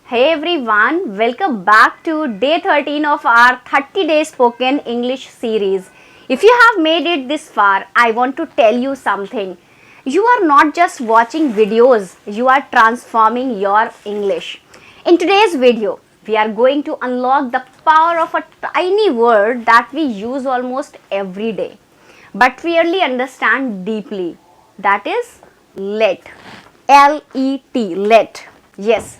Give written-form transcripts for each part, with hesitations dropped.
Hey everyone, welcome back to day 13 of our 30 day spoken English series. If you have made it this far, I want to tell you something. You are not just watching videos, you are transforming your English. In today's video, we are going to unlock the power of a tiny word that we use almost every day, but rarely understand deeply. That is let. L-E-T, let. Yes.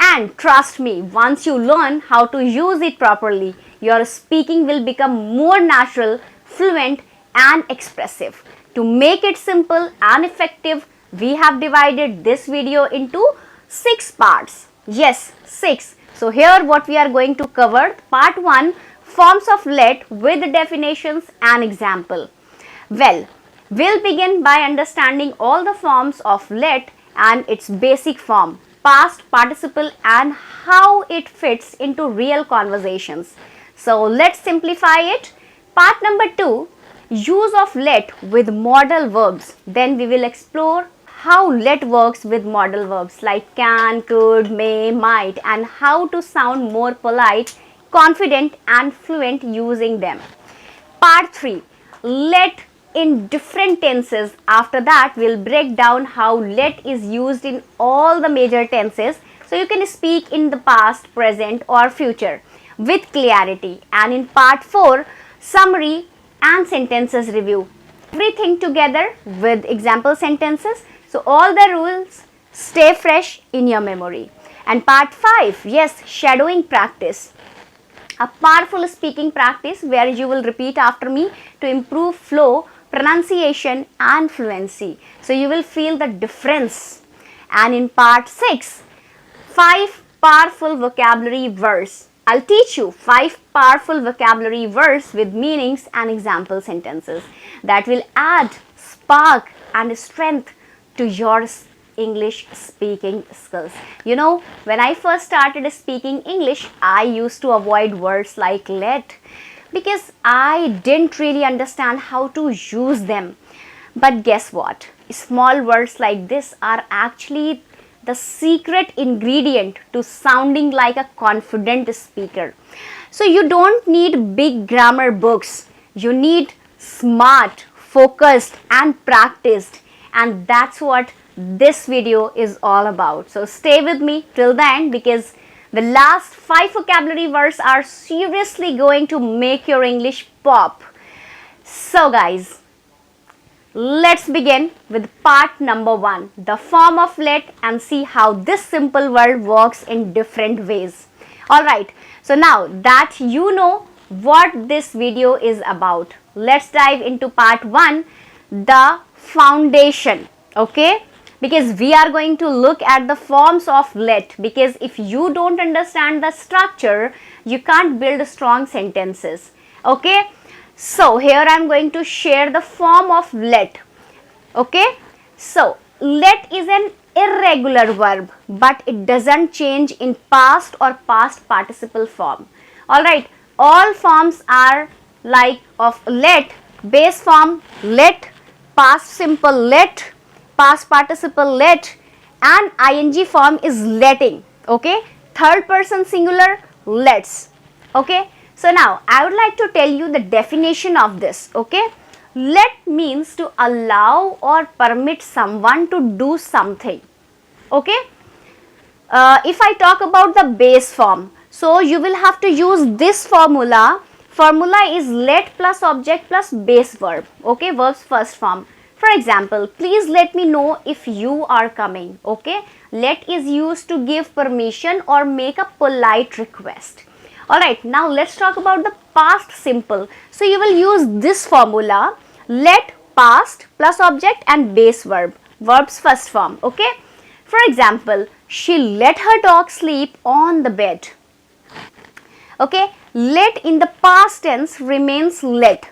And trust me, once you learn how to use it properly, your speaking will become more natural, fluent, and expressive. To make it simple and effective, we have divided this video into 6 parts. Yes, 6. So here what we are going to cover. Part 1, forms of let with definitions and example. Well, we'll begin by understanding all the forms of let and its basic form, past participle, and how it fits into real conversations. So let's simplify it. Part number 2, use of let with modal verbs. Then we will explore how let works with modal verbs like can, could, may, might, and how to sound more polite, confident, and fluent using them. Part 3, let in different tenses. After that, we'll break down how let is used in all the major tenses, so you can speak in the past, present, or future with clarity. And in part 4, summary and sentences review. Everything together with example sentences, so all the rules stay fresh in your memory. And part 5, yes, shadowing practice. A powerful speaking practice where you will repeat after me to improve flow, pronunciation, and fluency. So you will feel the difference. And in part 6, 5 powerful vocabulary words. I'll teach you 5 powerful vocabulary words with meanings and example sentences that will add spark and strength to your English speaking skills. You know, when I first started speaking English, I used to avoid words like let because I didn't really understand how to use them. But guess what? Small words like this are actually the secret ingredient to sounding like a confident speaker. So you don't need big grammar books. You need smart, focused, and practiced. And that's what this video is all about. So stay with me till the end because the last 5 vocabulary words are seriously going to make your English pop. So guys, let's begin with part number 1, the form of let, and see how this simple word works in different ways. Alright, so now that you know what this video is about, let's dive into part 1, the foundation. Okay, because we are going to look at the forms of let, because if you don't understand the structure, you can't build strong sentences. Okay, so here I am going to share the form of let. Okay, so let is an irregular verb, but it doesn't change in past or past participle form. Alright, all forms are like of let: base form let, past simple let, past participle let, and ing form is letting. Okay, third person singular lets. Okay, so now I would like to tell you the definition of this. Okay, let means to allow or permit someone to do something. Okay, if I talk about the base form, so you will have to use this formula. Formula is let plus object plus base verb. Okay, verb's first form. For example, please let me know if you are coming. Okay, let is used to give permission or make a polite request. Alright, now let's talk about the past simple. So you will use this formula: let past plus object and base verb, verb's first form. Okay, for example, she let her dog sleep on the bed. Okay, let in the past tense remains let.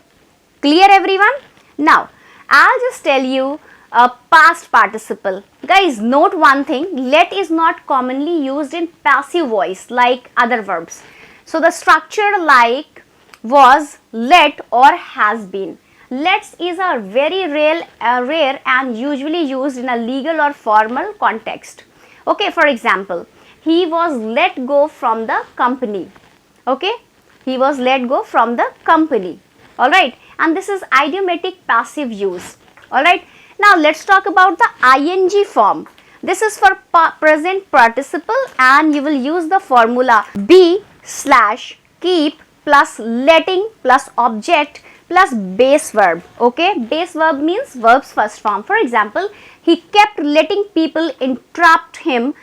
Clear everyone? Now I'll just tell you a past participle. Guys, note one thing: let is not commonly used in passive voice like other verbs. So the structure like was, let, or has been. Let's is a very rare and usually used in a legal or formal context. Okay, for example, he was let go from the company. Okay, he was let go from the company. Alright, and this is idiomatic passive use. Alright, now let's talk about the ing form. This is for present participle, and you will use the formula be slash keep plus letting plus object plus base verb. Okay, base verb means verb's first form. For example, he kept letting people interrupt him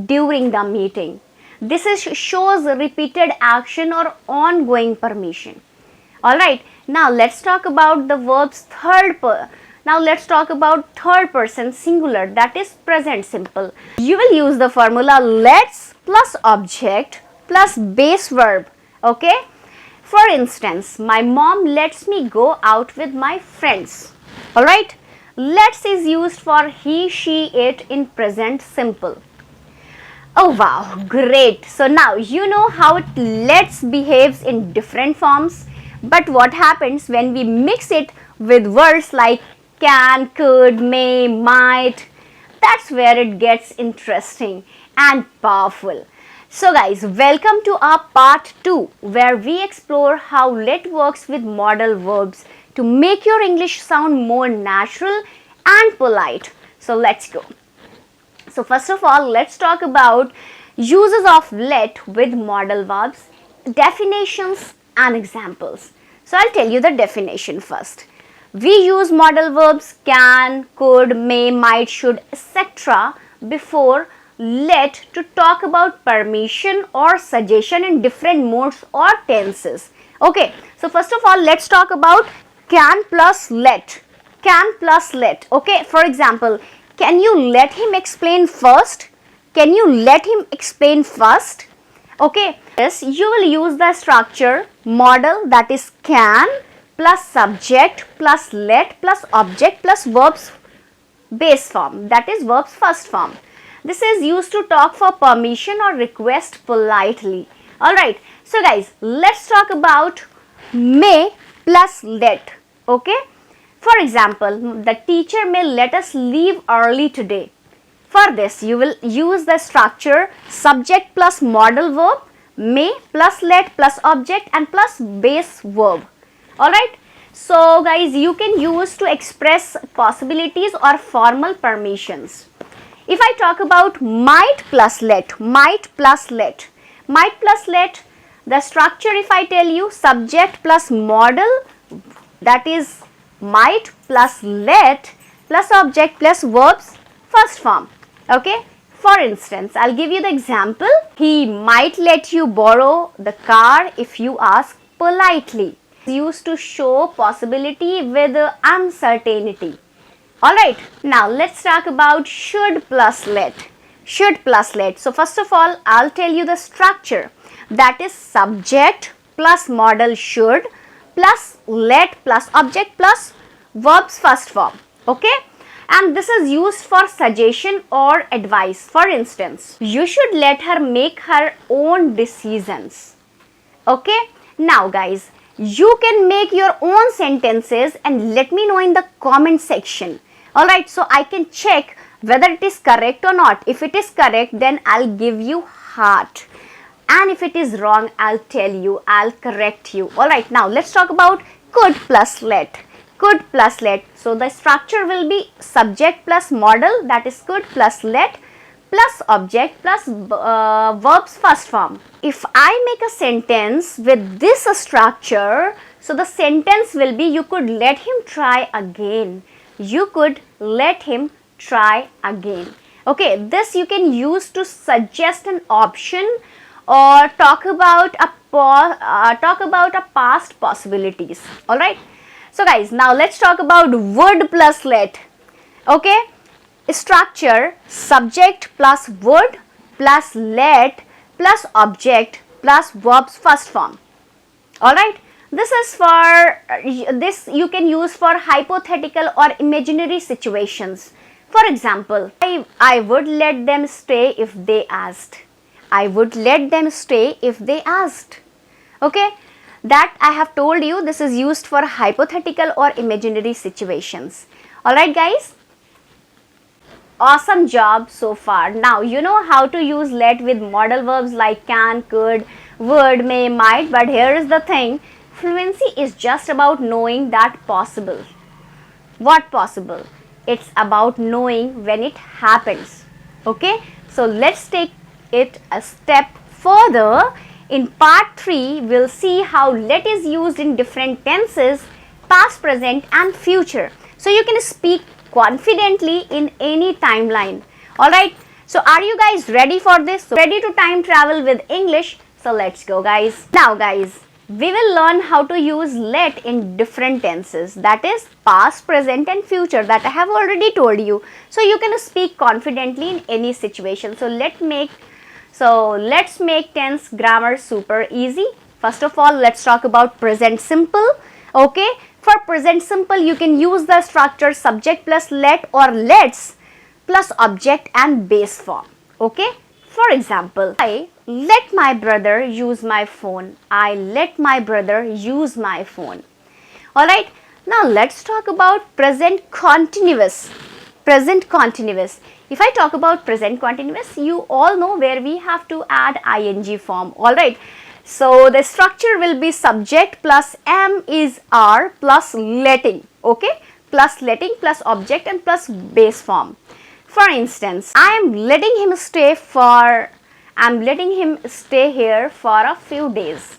during the meeting. This shows repeated action or ongoing permission. Alright, now let's talk about the verb's third person singular, that is present simple. You will use the formula let's plus object plus base verb. Okay, for instance, my mom lets me go out with my friends. Alright, let's is used for he, she, it in present simple. Oh wow, great. So now you know how let's behaves in different forms. But what happens when we mix it with words like can, could, may, might? That's where it gets interesting and powerful. So guys, welcome to our part 2, where we explore how let works with modal verbs to make your English sound more natural and polite. So let's go. So first of all, let's talk about uses of let with modal verbs, definitions and examples. So I'll tell you the definition first. We use modal verbs can, could, may, might, should, etc. before let to talk about permission or suggestion in different modes or tenses. Okay, so first of all, let's talk about can plus let. Can plus let. Okay, for example, can you let him explain first? Can you let him explain first? Okay, yes, you will use the structure modal, that is can plus subject plus let plus object plus verb's base form, that is verb's first form. This is used to talk for permission or request politely. Alright, so guys, let's talk about may plus let. Okay, for example, the teacher may let us leave early today. For this, you will use the structure subject plus modal verb, may plus let plus object and plus base verb. Alright, so guys, you can use to express possibilities or formal permissions. If I talk about might plus let, the structure, if I tell you subject plus modal, that is might plus let plus object plus verbs first form. Okay, for instance, I'll give you the example. He might let you borrow the car if you ask politely. Used to show possibility with uncertainty. Alright, now let's talk about should plus let. Should plus let. So first of all, I'll tell you the structure. That is subject plus modal should plus let plus object plus verbs first form. Okay, and this is used for suggestion or advice. For instance, you should let her make her own decisions. Okay, now guys, you can make your own sentences and let me know in the comment section. Alright, so I can check whether it is correct or not. If it is correct, then I'll give you heart. And if it is wrong, I'll tell you, I'll correct you. Alright, now let's talk about could plus let. Could plus let. So the structure will be subject plus modal, that is could plus let plus object plus verbs first form. If I make a sentence with this structure, so the sentence will be you could let him try again. You could let him try again. Okay, this you can use to suggest an option or talk about a past possibilities. All right. So guys, now let's talk about would plus let. Okay, structure subject plus would plus let plus object plus verbs first form. All right. This is for this you can use for hypothetical or imaginary situations. For example, I would let them stay if they asked. I would let them stay if they asked. Okay, that I have told you, this is used for hypothetical or imaginary situations. Alright guys. awesome job so far. Now you know how to use let with modal verbs like can, could, would, may, might, but here is the thing. Fluency is just about knowing that possible. What possible? It's about knowing when it happens. Okay, so let's take it a step further. In part 3, we'll see how let is used in different tenses, past, present and future. So you can speak confidently in any timeline. Alright, so are you guys ready for this? So ready to time travel with English? So let's go guys. Now guys, we will learn how to use let in different tenses, that is past, present and future, that I have already told you. So you can speak confidently in any situation. So let's make tense grammar super easy. First of all, let's talk about present simple. Okay, for present simple you can use the structure subject plus let or let's plus object and base form. Okay, for example, I let my brother use my phone. I let my brother use my phone. Alright, now let's talk about present continuous. Present continuous. If I talk about present continuous, you all know where we have to add ing form. Alright, so the structure will be subject plus am is are plus letting. Okay, plus letting plus object and plus base form. For instance, I am letting him stay here for a few days.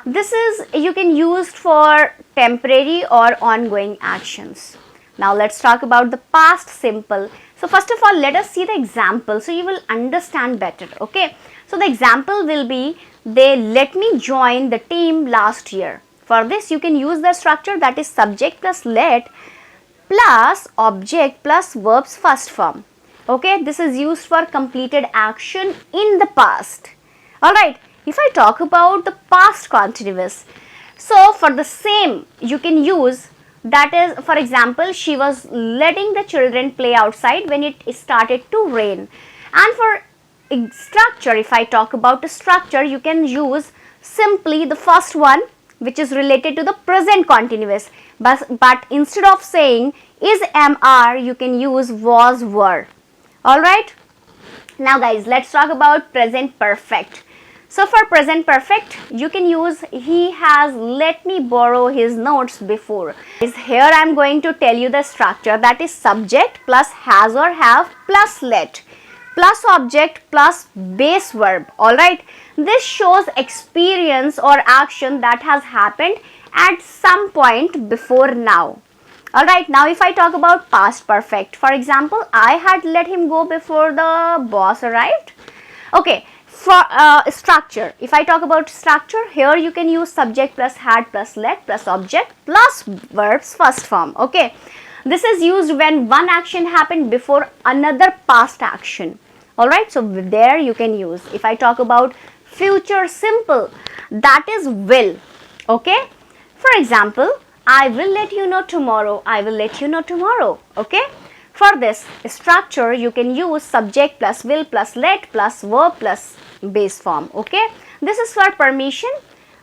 This is you can use for temporary or ongoing actions. Now let's talk about the past simple. So first of all, let us see the example so you will understand better. Okay, so the example will be they let me join the team last year. For this you can use the structure that is subject plus let plus object plus verb's first form. Okay, this is used for completed action in the past. Alright, if I talk about the past continuous, so for the same you can use, that is, for example, she was letting the children play outside when it started to rain. And for structure, if I talk about the structure, you can use simply the first one, which is related to the present continuous, but instead of saying is, am, are, you can use was, were. Alright, now guys, let's talk about present perfect. So for present perfect, you can use he has let me borrow his notes before. Here I am going to tell you the structure, that is subject plus has or have plus let plus object plus base verb. Alright, this shows experience or action that has happened at some point before now. Alright, now if I talk about past perfect, for example, I had let him go before the boss arrived. Okay, for structure, if I talk about structure, here you can use subject plus had plus let plus object plus verb's first form. Okay, this is used when one action happened before another past action. Alright, so there you can use. If I talk about future simple, that is will. Okay, for example, I will let you know tomorrow. I will let you know tomorrow. Okay, for this structure you can use subject plus will plus let plus verb plus base form. Okay, this is for permission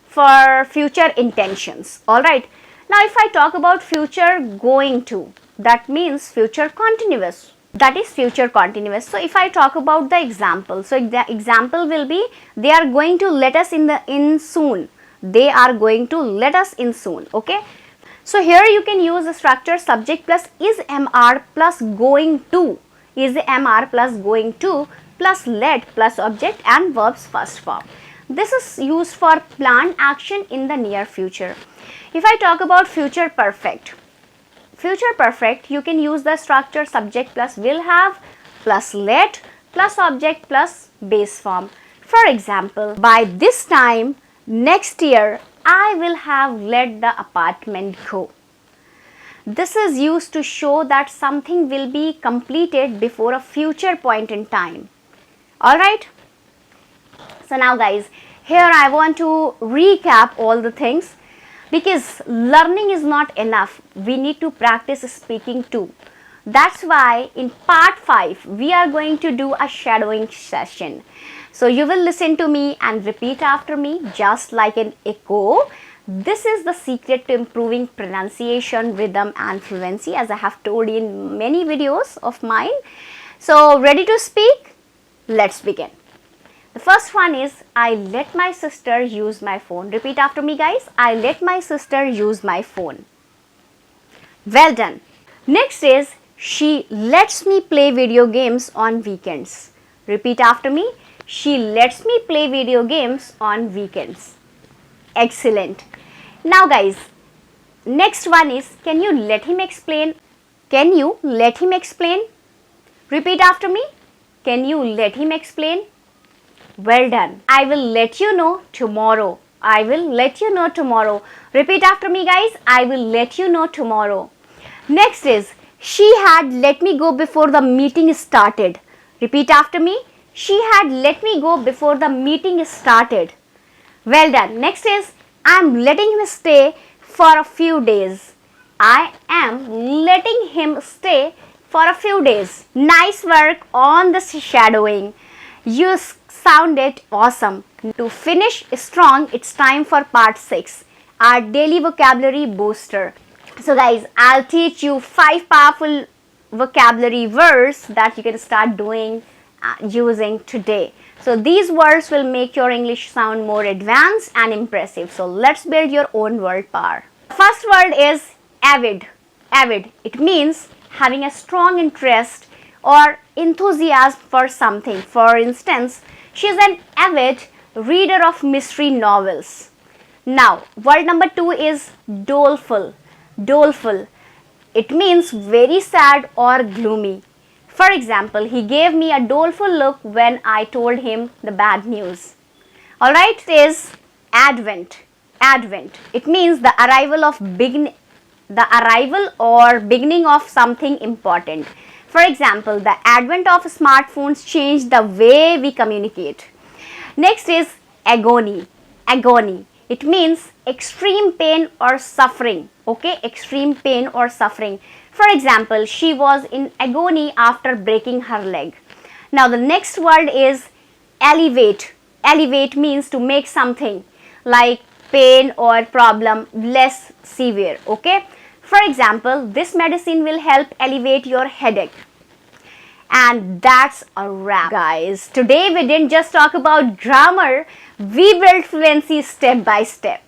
for future intentions. Alright, now if I talk about future going to, that means future continuous. That is future continuous. So if I talk about the example, so the example will be they are going to let us in soon. They are going to let us in soon. Okay, so here you can use the structure subject plus is, am, are plus going to, is, am, are plus going to plus let plus object and verb's first form. This is used for planned action in the near future. If I talk about future perfect, you can use the structure subject plus will have plus let plus object plus base form. For example, by this time next year I will have let the apartment go. This is used to show that something will be completed before a future point in time. Alright, so now guys, here I want to recap all the things, because learning is not enough. We need to practice speaking too. That's why in part 5 we are going to do a shadowing session. So you will listen to me and repeat after me just like an echo. This is the secret to improving pronunciation, rhythm and fluency, as I have told in many videos of mine. So ready to speak? Let's begin. The first one is, I let my sister use my phone. Repeat after me, guys. I let my sister use my phone. Well done. Next is, she lets me play video games on weekends. Repeat after me. She lets me play video games on weekends. Excellent. Now guys, next one is, can you let him explain? Can you let him explain? Repeat after me. Can you let him explain? Well done. I will let you know tomorrow. I will let you know tomorrow. Repeat after me, guys. I will let you know tomorrow. Next is, she had let me go before the meeting started. Repeat after me. She had let me go before the meeting started. Well done. Next is, I am letting him stay for a few days. I am letting him stay for a few days. Nice work on the shadowing. You sounded awesome. To finish strong, it's time for part 6, our daily vocabulary booster. So guys, I'll teach you 5 powerful vocabulary words that you can start doing using today. So these words will make your English sound more advanced and impressive. So let's build your own word power. First word is avid. Avid. It means having a strong interest or enthusiasm for something. For instance, she is an avid reader of mystery novels. Now, word number 2 is doleful. Doleful. It means very sad or gloomy. For example, he gave me a doleful look when I told him the bad news. Alright, it is advent. Advent. It means the arrival or beginning of something important. For example, the advent of smartphones changed the way we communicate. Next is agony. Agony. It means extreme pain or suffering. Okay, extreme pain or suffering. For example, she was in agony after breaking her leg. Now the next word is elevate. Elevate means to make something like pain or problem less severe. Okay. For example, this medicine will help elevate your headache. And that's a wrap, guys. Today we didn't just talk about grammar, we built fluency step by step.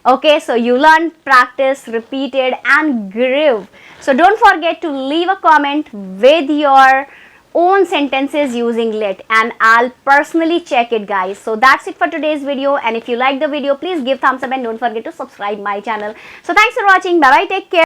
Okay, so you learned, practiced, repeated and grew. So don't forget to leave a comment with your own sentences using let, and I'll personally check it, guys. So that's it for today's video, and if you like the video, please give thumbs up and don't forget to subscribe my channel. So thanks for watching. Bye bye, take care.